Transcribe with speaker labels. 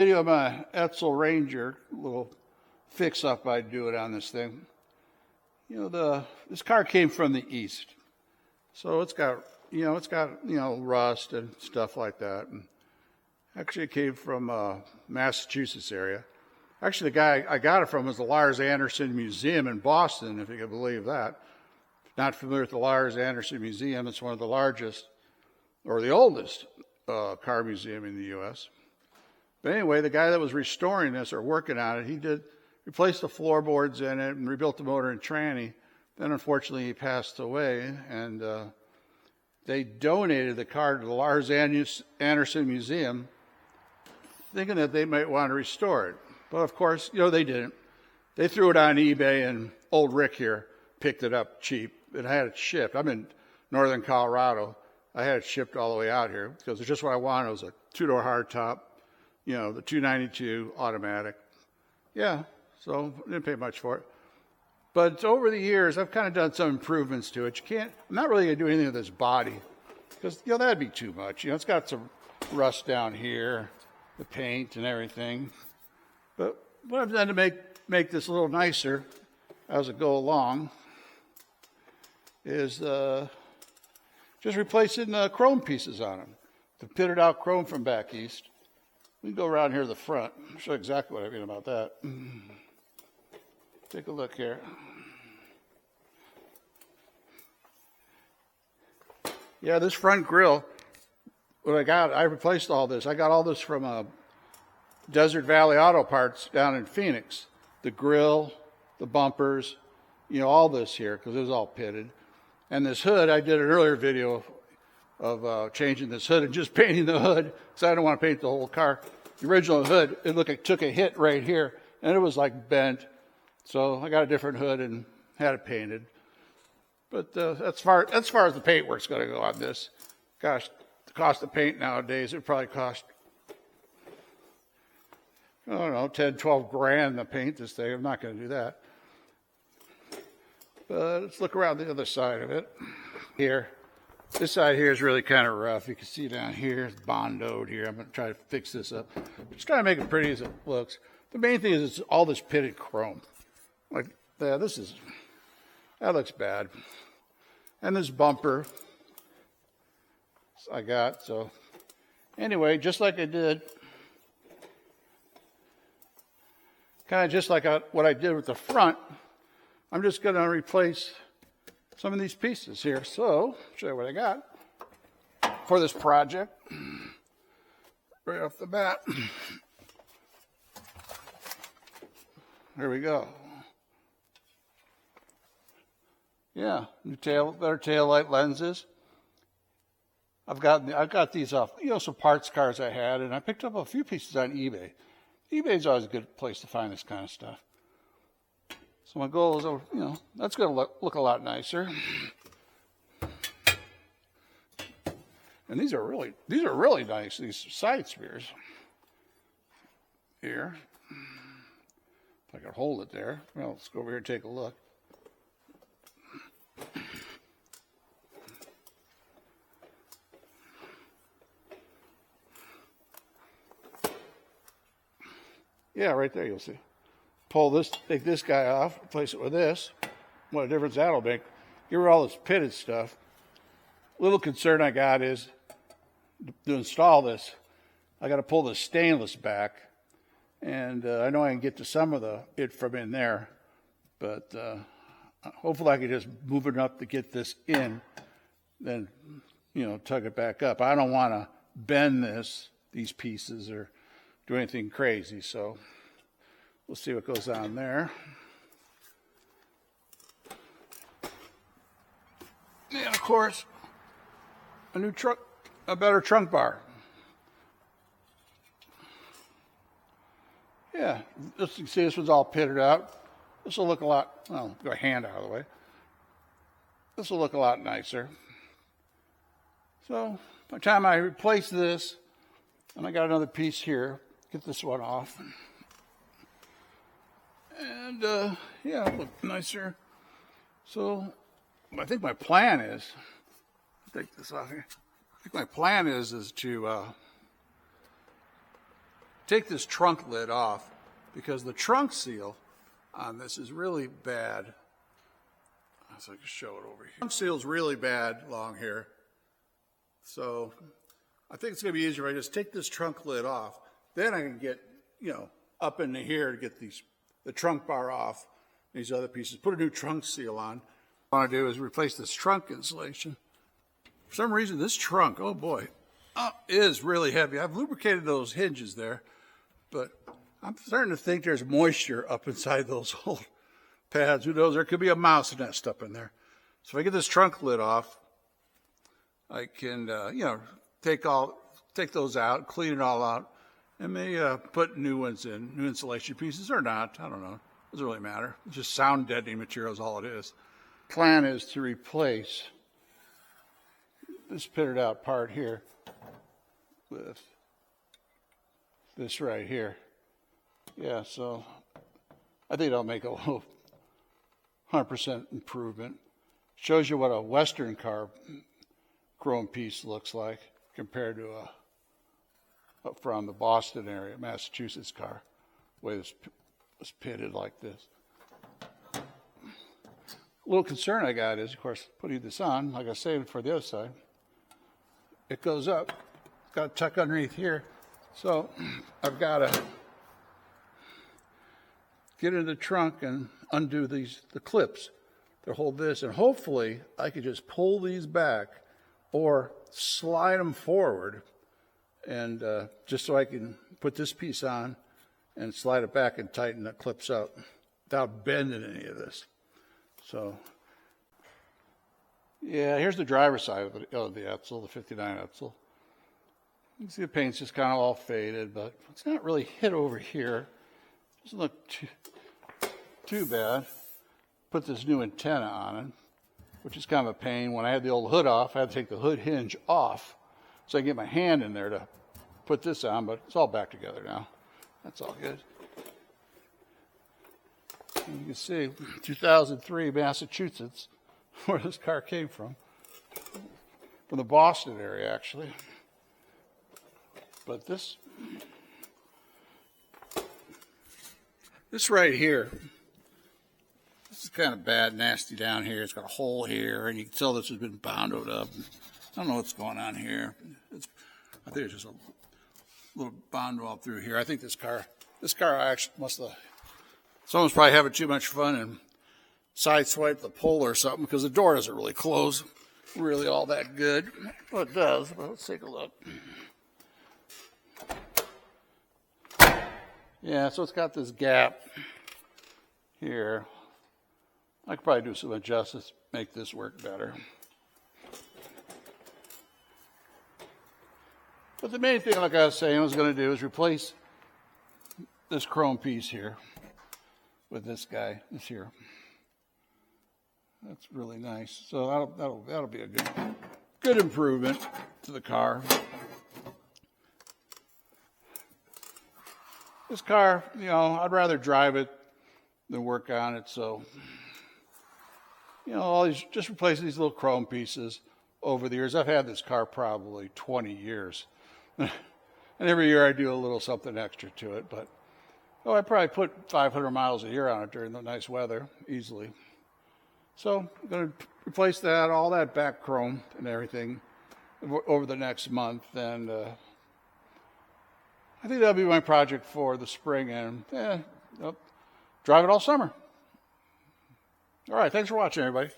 Speaker 1: Video of my Edsel Ranger, little fix-up I do it on this thing. You know, this car came from the east, so it's got rust and stuff like that. And actually, it came from Massachusetts area. Actually, the guy I got it from was the Lars Anderson Museum in Boston, if you can believe that. Not familiar with the Lars Anderson Museum? It's one of the largest, or the oldest, car museum in the U.S. But anyway, the guy that was restoring this or working on it, he did replace the floorboards in it and rebuilt the motor and tranny. Then, unfortunately, he passed away, and they donated the car to the Lars Anderson Museum, thinking that they might want to restore it. But of course, they didn't. They threw it on eBay, and old Rick here picked it up cheap and had it shipped. I'm in northern Colorado. I had it shipped all the way out here because it's just what I wanted. It was a two-door hardtop. The 292 automatic. Yeah, so I didn't pay much for it. But over the years, I've kind of done some improvements to it. I'm not really going to do anything with this body because, that'd be too much. It's got some rust down here, the paint and everything. But what I've done to make this a little nicer as I go along is just replacing chrome pieces on them. The pitted out chrome from back east. We can go around here to the front. I'll show you exactly what I mean about that. Take a look here. Yeah, this front grille, I replaced all this. I got all this from Desert Valley Auto Parts down in Phoenix. The grille, the bumpers, all this here, because it was all pitted. And this hood, I did an earlier video of changing this hood and just painting the hood, because I don't want to paint the whole car. The original hood, it looked like it took a hit right here, and it was like bent. So I got a different hood and had it painted. But as far as the paint work's going to go on this, gosh, the cost of paint nowadays, it probably cost, I don't know, 10, 12 grand to paint this thing. I'm not going to do that. But let's look around the other side of it. Here. This side here is really kind of rough. You can see down here, it's bondoed here. I'm going to try to fix this up. Just trying to make it pretty as it looks. The main thing is it's all this pitted chrome. Like, yeah, that looks bad. And this bumper I got. So anyway, just like I did, kind of just like what I did with the front, I'm just going to replace some of these pieces here. So, I'll show you what I got for this project. Right off the bat. There we go. Yeah, better tail light lenses. I've got these off, some parts cars I had, and I picked up a few pieces on eBay. eBay's always a good place to find this kind of stuff. So my goal is, that's going to look a lot nicer. And these are really nice, these side spears. Here. If I could hold it there. Well, let's go over here and take a look. Yeah, right there you'll see. Take this guy off, replace it with this. What a difference that'll make. Get rid of all this pitted stuff. Little concern I got is to install this, I got to pull the stainless back. And I know I can get to some of it from in there, but hopefully I can just move it up to get this in, then, tug it back up. I don't want to bend these pieces or do anything crazy, so we'll see what goes on there. And of course, a better trunk bar. Yeah, you can see this one's all pitted out. This will look a lot, well, get my hand out of the way. This will look a lot nicer. So by the time I replace this, and I got another piece here, get this one off. And yeah, it'll look nicer. So I think my plan is, take this off here. I think my plan is to take this trunk lid off because the trunk seal on this is really bad. So I can show it over here. Trunk seal is really bad along here. So I think it's going to be easier if I just take this trunk lid off. Then I can get, up into here to get the trunk bar off, these other pieces, put a new trunk seal on. What I want to do is replace this trunk insulation. For some reason, this trunk, oh boy, is really heavy. I've lubricated those hinges there, but I'm starting to think there's moisture up inside those old pads. Who knows? There could be a mouse nest up in there. So if I get this trunk lid off, I can, take those out, clean it all out, and may put new ones in, new insulation pieces or not. I don't know. It doesn't really matter. It's just sound deadening material is all it is. Plan is to replace this pitted out part here with this right here. Yeah, so I think that'll make a little 100% improvement. Shows you what a Western car chrome piece looks like compared to from the Boston area, Massachusetts car, the way this was pitted like this. A little concern I got is, of course, putting this on, like I said, for the other side, it goes up. It's got to tuck underneath here. So I've got to get into the trunk and undo the clips to hold this. And hopefully I could just pull these back or slide them forward, and just so I can put this piece on and slide it back and tighten the clips up without bending any of this. So, yeah, here's the driver's side of the Edsel, the 59 Edsel. You can see the paint's just kind of all faded, but it's not really hit over here. Doesn't look too bad. Put this new antenna on it, which is kind of a pain. When I had the old hood off, I had to take the hood hinge off so I can get my hand in there to put this on, but it's all back together now. That's all good. And you can see 2003 Massachusetts, where this car came from the Boston area, actually. But this right here, this is kind of bad, nasty down here. It's got a hole here, and you can tell this has been bounded up. I don't know what's going on here. I think it's just a little bond wall through here. I think this car actually someone's probably having too much fun and sideswiped the pole or something, because the door doesn't really close really all that good. Well, it does, but let's take a look. Yeah, so it's got this gap here. I could probably do some adjustments, make this work better. But the main thing, like I was saying, I was going to do is replace this chrome piece here with this guy, this here. That's really nice. So that'll be a good improvement to the car. This car, I'd rather drive it than work on it. So, just replacing these little chrome pieces over the years. I've had this car probably 20 years. And every year I do a little something extra to it. But, I probably put 500 miles a year on it during the nice weather, easily. So I'm going to replace that, all that back chrome and everything over the next month. And I think that'll be my project for the spring, and drive it all summer. All right, thanks for watching, everybody.